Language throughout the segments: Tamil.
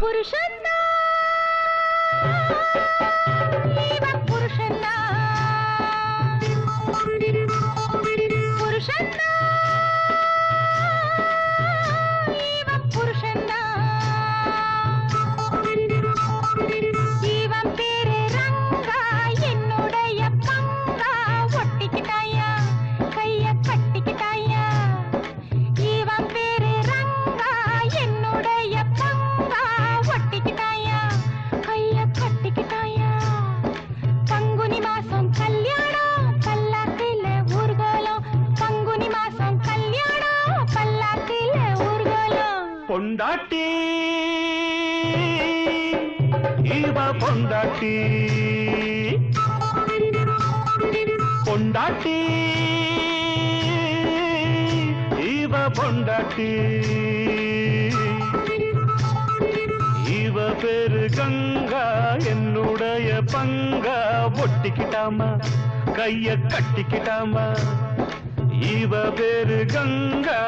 புருஷன்னா இவன் புருஷன்னா புருஷன்னா இவன் புருஷன்னா இவன் பேரு ரங்கா என்னுடைய பங்கா ஒட்டிக்கிட்டாயா கைய கட்டிக்கிட்டாயா இவன் பேரு ரங்கா என்னுடைய பங்கா ஒட்டிக்கிட்டாயா கைய கட்டிக்கிட்டாயா பங்குனி மாசம் கல்யாணம் பல்லாக்கில ஊர்கோலம் பங்குனி மாசம் கல்யாணம் பல்லாக்கில ஊர்கோலம் பொண்டாட்டி இவ பொண்டாட்டி பொண்டாட்டி இவ பொண்டாட்டி இவ பேரு கங்கா என்னுடைய பங்கா ஒட்டிக்கிட்டாமா கைய கட்டிக்கிட்டாமா இவ பேரு கங்கா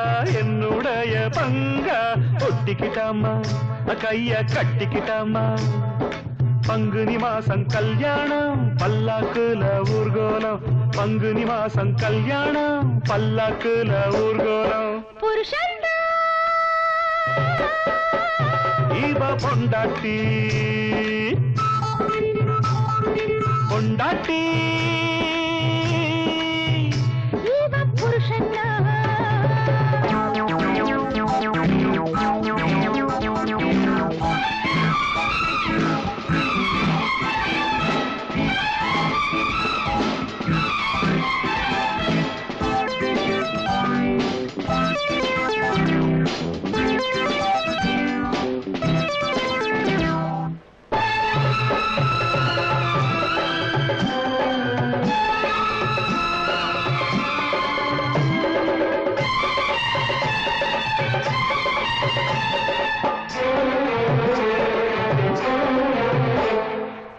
என்னுடைய பங்கா ஒட்டிக்கிட்டாமா கைய கட்டிக்கிட்டாமா பங்குனி மாசம் கல்யாணம் பல்லாக்குல ஊர்கோலம் பங்குனி மாசம் கல்யாணம் பல்லாக்குல ஊர்கோலம் புருஷன்னா இவ பொண்டாட்டி பொண்டாட்டி இவன் புருஷன்னா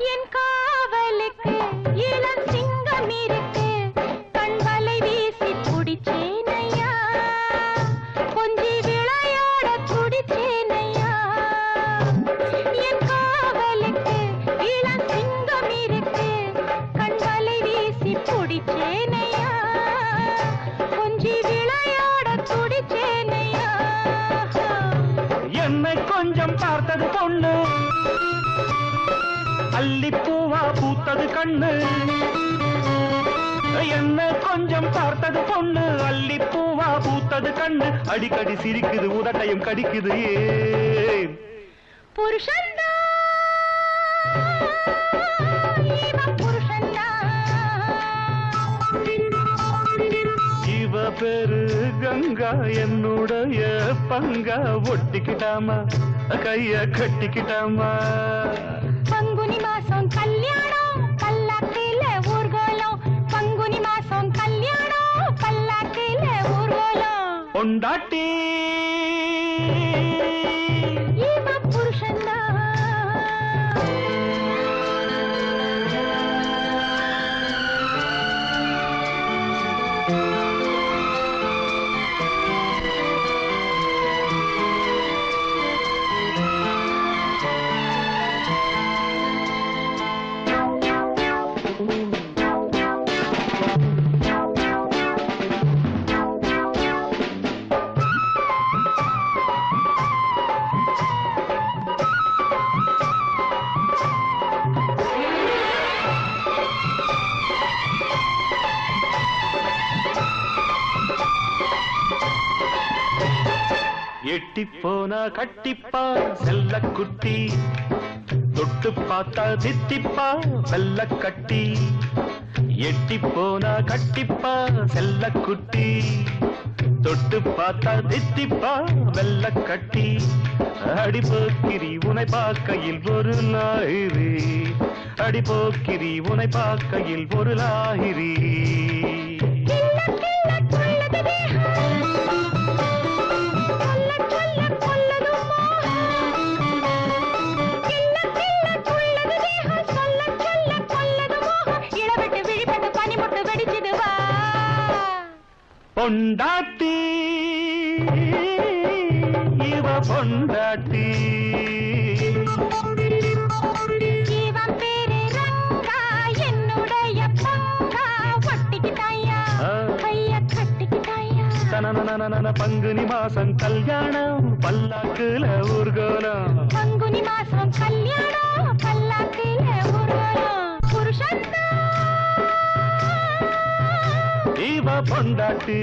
என் காவலுக்கு இளம் சிங்கம் இருக்கு கண்வலை வீசி குடிச்சேனையா கொஞ்சி விளையாட குடிச்சேனையா என் காவலுக்கு இளம் சிங்கம் இருக்கு கண்வலை வீசி குடிச்சேனையா கொஞ்சி விளையாட குடிச்சேனையா என்னை கொஞ்சம் பார்த்தது பொண்ணு அல்லிப்பூவா பூத்தது கண்ணு என்ன கொஞ்சம் பார்த்தது பொண்ணு அல்லிப்பூவா பூத்தது கண்ணு அடிக்கடி சிரிக்குது உதட்டையும் கடிக்குது ஏன் புருஷன்னா இவன் புருஷன்னா இவ பேரு கங்கா என்னுடைய பங்கா ஒட்டிக்கிட்டாமா கைய கட்டிக்கிட்டாமா பங்குனி மாசம் கல்யாணம் பல்லாக்கில ஊர்கோலம் பங்குனி மாசம் கல்யாணம் பல்லாக்கில ஊர்கோலம் பொண்டாட்டி இவன் புருஷன்னா எட்டி போனா கட்டிப்பா செல்ல குட்டி தொட்டு பார்த்தா தித்திப்பா வெள்ள கட்டி எட்டி போனா கட்டிப்பா செல்ல குட்டி தொட்டு பார்த்தா தித்திப்பா வெள்ள கட்டி அடிபோக்கிரி உனை பார்க்கையில் ஒரு லாயிரி அடிபோக்கிரி உனை பார்க்கையில் ஒரு லாயிரி பொண்டாட்டி இவ பொண்டாட்டி தனனனனன பங்குனி மாசம் கல்யாணம் பல்லாக்குல ஊர்கோலம் பங்குனி மாசம் கல்யாணம் பல்லாக்குல ஊர்வலம் புருஷன்னா இவ பொண்டாட்டி